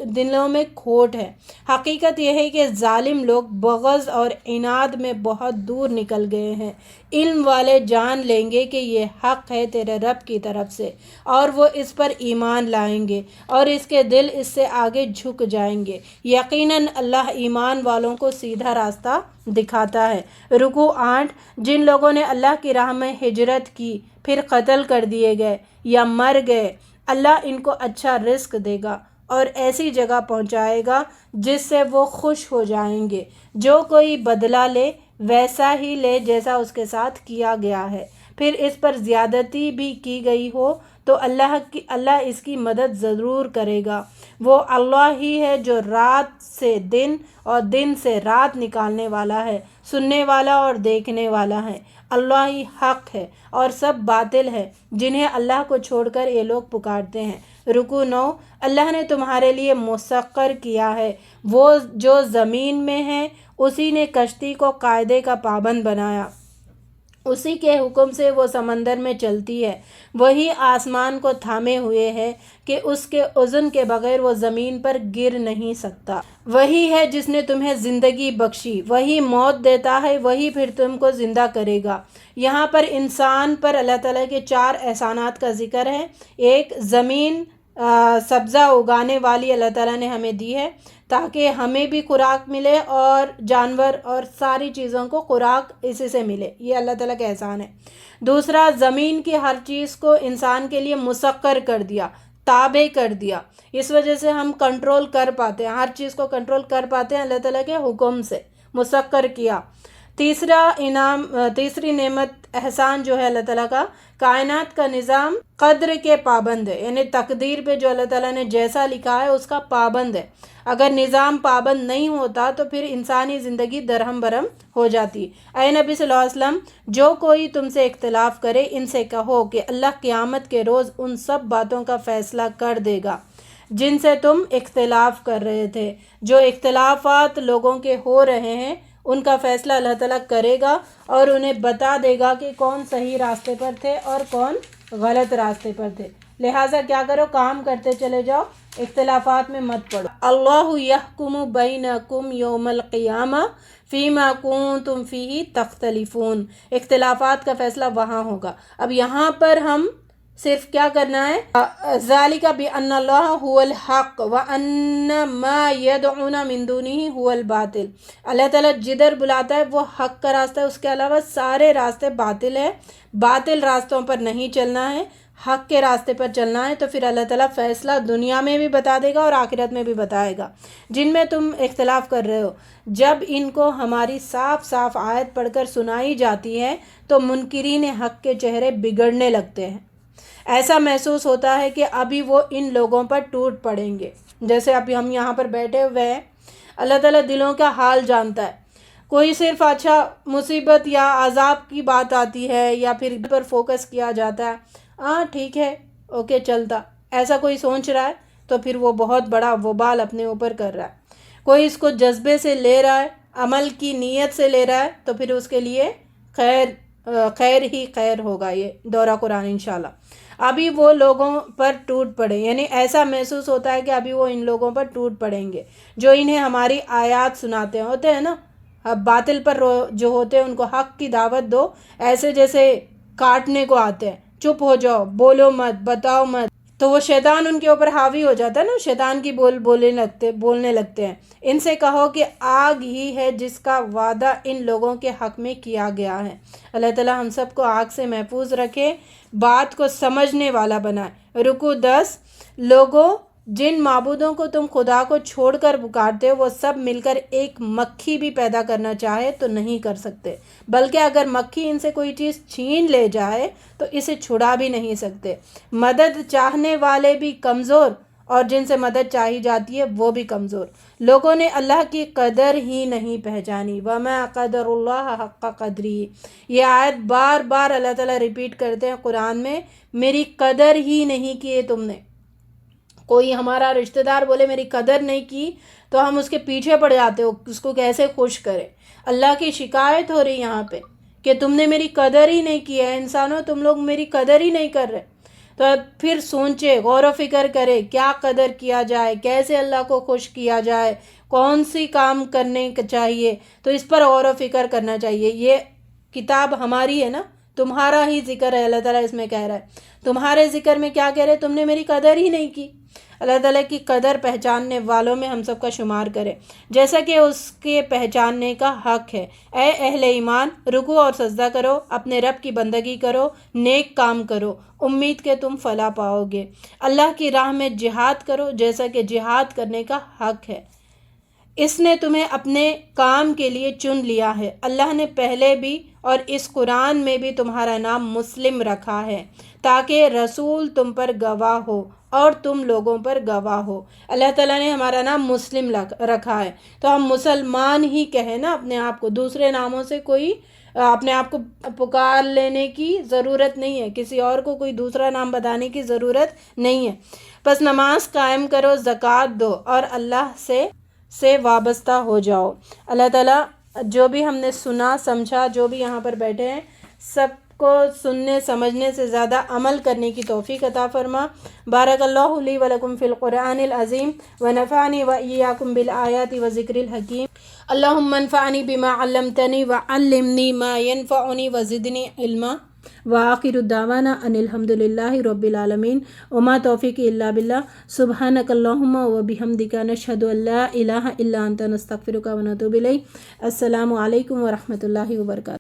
دلوں میں کھوٹ ہے۔ حقیقت یہ ہے کہ ظالم لوگ بغض اور عناد میں بہت دور نکل گئے ہیں۔ علم والے جان لیں گے کہ یہ حق ہے تیرے رب کی طرف سے، اور وہ اس پر ایمان لائیں گے، اور اور اس کے دل اس سے آگے جھک جائیں گے۔ یقیناً اللہ ایمان والوں کو سیدھا راستہ دکھاتا ہے۔ رکوع 8۔ جن لوگوں نے اللہ کی راہ میں ہجرت کی پھر قتل کر دیے گئے یا مر گئے، اللہ ان کو اچھا رزق دے گا اور ایسی جگہ پہنچائے گا جس سے وہ خوش ہو جائیں گے۔ جو کوئی بدلہ لے ویسا ہی لے جیسا اس کے ساتھ کیا گیا ہے، پھر اس پر زیادتی بھی کی گئی ہو تو اللہ اس کی مدد ضرور کرے گا۔ وہ اللہ ہی ہے جو رات سے دن اور دن سے رات نکالنے والا ہے، سننے والا اور دیکھنے والا ہے۔ اللہ ہی حق ہے اور سب باطل ہے جنہیں اللہ کو چھوڑ کر یہ لوگ پکارتے ہیں۔ رکوع 9۔ اللہ نے تمہارے لیے مسخر کیا ہے وہ جو زمین میں ہے، اسی نے کشتی کو قاعدے کا پابند بنایا، اسی کے حکم سے وہ سمندر میں چلتی ہے۔ وہی آسمان کو تھامے ہوئے ہے کہ اس کے اذن کے بغیر وہ زمین پر گر نہیں سکتا۔ وہی ہے جس نے تمہیں زندگی بخشی، وہی موت دیتا ہے، وہی پھر تم کو زندہ کرے گا۔ یہاں پر انسان پر اللہ تعالیٰ کے 4 احسانات کا ذکر ہے۔ ایک، زمین سبزہ اگانے والی اللہ تعالیٰ نے ہمیں دی ہے تاکہ ہمیں بھی خوراک ملے اور جانور اور ساری چیزوں کو خوراک اسی سے ملے، یہ اللہ تعالیٰ کا احسان ہے۔ دوسرا، زمین کی ہر چیز کو انسان کے لیے مسخر کر دیا، تابع کر دیا، اس وجہ سے ہم کنٹرول کر پاتے ہیں، ہر چیز کو کنٹرول کر پاتے ہیں اللہ تعالیٰ کے حکم سے، مسخر کیا۔ تیسری نعمت احسان جو ہے اللہ تعالیٰ کا، کائنات کا نظام قدر کے پابند ہے، یعنی تقدیر پہ جو اللہ تعالیٰ نے جیسا لکھا ہے اس کا پابند ہے۔ اگر نظام پابند نہیں ہوتا تو پھر انسانی زندگی درہم برہم ہو جاتی۔ اے نبی صلی اللہ علیہ وسلم، جو کوئی تم سے اختلاف کرے ان سے کہو کہ اللہ قیامت کے روز ان سب باتوں کا فیصلہ کر دے گا جن سے تم اختلاف کر رہے تھے۔ جو اختلافات لوگوں کے ہو رہے ہیں ان کا فیصلہ اللہ تعالیٰ کرے گا اور انہیں بتا دے گا کہ کون صحیح راستے پر تھے اور کون غلط راستے پر تھے۔ لہٰذا کیا کرو، کام کرتے چلے جاؤ، اختلافات میں مت پڑو۔ اللہ یحکم بینکم یوم القیامہ فیما کنتم فیہ تختلفون۔ اختلافات کا فیصلہ وہاں ہوگا۔ اب یہاں پر ہم صرف کیا کرنا ہے، ذالک بان اللہ هو الحق وان ما يدعون من دونہ هو الباطل۔ اللہ تعالیٰ جدھر بلاتا ہے وہ حق کا راستہ ہے، اس کے علاوہ سارے راستے باطل ہیں۔ باطل راستوں پر نہیں چلنا ہے، حق کے راستے پر چلنا ہے، تو پھر اللہ تعالیٰ فیصلہ دنیا میں بھی بتا دے گا اور آخرت میں بھی بتائے گا۔ جن میں تم اختلاف کر رہے ہو، جب ان کو ہماری صاف صاف آیت پڑھ کر سنائی جاتی ہے تو منکرین حق کے چہرے بگڑنے لگتے ہیں۔ ایسا محسوس ہوتا ہے کہ ابھی وہ ان لوگوں پر ٹوٹ پڑیں گے۔ جیسے ابھی ہم یہاں پر بیٹھے ہوئے ہیں، اللہ تعالیٰ دلوں کا حال جانتا ہے۔ کوئی صرف اچھا مصیبت یا عذاب کی بات آتی ہے یا پھر پر فوکس کیا جاتا ہے، ہاں ٹھیک ہے، اوکے چلتا، ایسا کوئی سوچ رہا ہے تو پھر وہ بہت بڑا وبال اپنے اوپر کر رہا ہے۔ کوئی اس کو جذبے سے لے رہا ہے، عمل کی نیت سے لے رہا ہے، تو پھر اس کے لیے خیر ہی خیر ہوگا یہ دورہ قرآن انشاءاللہ۔ ابھی وہ لوگوں پر ٹوٹ پڑے، یعنی ایسا محسوس ہوتا ہے کہ ابھی وہ ان لوگوں پر ٹوٹ پڑیں گے جو انہیں ہماری آیات سناتے ہوتے ہیں نا۔ اب باطل پر جو ہوتے ہیں ان کو حق کی دعوت دو، ایسے جیسے کاٹنے کو آتے ہیں، چپ ہو جاؤ، بولو مت، بتاؤ مت، تو وہ شیطان ان کے اوپر حاوی ہو جاتا ہے نا، شیطان کی بولنے لگتے ہیں۔ ان سے کہو کہ آگ ہی ہے جس کا وعدہ ان لوگوں کے حق میں کیا گیا ہے۔ اللہ تعالیٰ ہم سب کو آگ سے محفوظ رکھے، بات کو سمجھنے والا بنائے۔ رکوع 10۔ لوگوں، جن معبودوں کو تم خدا کو چھوڑ کر پکارتے ہو وہ سب مل کر ایک مکھی بھی پیدا کرنا چاہے تو نہیں کر سکتے، بلکہ اگر مکھی ان سے کوئی چیز چھین لے جائے تو اسے چھڑا بھی نہیں سکتے۔ مدد چاہنے والے بھی کمزور اور جن سے مدد چاہی جاتی ہے وہ بھی کمزور۔ لوگوں نے اللہ کی قدر ہی نہیں پہچانی۔ وَمَا قَدَرُ اللَّهَ حَقَّ قَدْرِهِ۔ یہ آیت بار بار اللہ تعالیٰ ریپیٹ کرتے ہیں قرآن میں، میری قدر ہی نہیں کی تم نے۔ کوئی ہمارا رشتہ دار بولے میری قدر نہیں کی تو ہم اس کے پیچھے پڑ جاتے ہو، اس کو کیسے خوش کریں۔ اللہ کی شکایت ہو رہی یہاں پہ کہ تم نے میری قدر ہی نہیں کی ہے، انسانوں تم لوگ میری قدر ہی نہیں کر رہے۔ تو پھر سوچے، غور و فکر کرے کیا قدر کیا جائے، کیسے اللہ کو خوش کیا جائے، کون سی کام کرنے چاہیے، تو اس پر غور و فکر کرنا چاہیے۔ یہ کتاب ہماری ہے نا، تمہارا ہی ذکر ہے، اللہ تعالیٰ اس میں کہہ رہا ہے۔ تمہارے ذکر میں کیا کہہ رہے، تم نے میری قدر ہی نہیں کی۔ اللہ تعالیٰ کی قدر پہچاننے والوں میں ہم سب کا شمار کرے جیسا کہ اس کے پہچاننے کا حق ہے۔ اے اہل ایمان، رکوع اور سجدہ کرو، اپنے رب کی بندگی کرو، نیک کام کرو، امید کہ تم فلاح پاؤ گے۔ اللہ کی راہ میں جہاد کرو جیسا کہ جہاد کرنے کا حق ہے۔ اس نے تمہیں اپنے کام کے لیے چن لیا ہے۔ اللہ نے پہلے بھی اور اس قرآن میں بھی تمہارا نام مسلم رکھا ہے تاکہ رسول تم پر گواہ ہو اور تم لوگوں پر گواہ ہو۔ اللہ تعالیٰ نے ہمارا نام مسلم رکھا ہے تو ہم مسلمان ہی کہیں نا اپنے آپ کو، دوسرے ناموں سے کوئی اپنے آپ کو پکار لینے کی ضرورت نہیں ہے، کسی اور کو کوئی دوسرا نام بتانے کی ضرورت نہیں ہے۔ بس نماز قائم کرو، زکوٰۃ دو اور اللہ سے وابستہ ہو جاؤ۔ اللہ تعالیٰ جو بھی ہم نے سنا سمجھا، جو بھی یہاں پر بیٹھے ہیں، سب کو سننے سمجھنے سے زیادہ عمل کرنے کی توفیق عطا فرما۔ بارک اللہ لی و لکم فی القرآن العظیم ونفعنی و ایاکم بالآیات و ذکر الحکیم۔ اللہم انفعنی بما علمتنی وعلمنی ما ینفعنی وزدنی علما۔ وآخر الدعوانا ان الحمد للہ رب العالمین وما توفیقی الا باللہ۔ سبحانک اللہم وبحمدک نشہد ان لا الہ الا انت نستغفرک ونتوب الیک۔ السلام علیکم ورحمۃ اللہ وبرکاتہ۔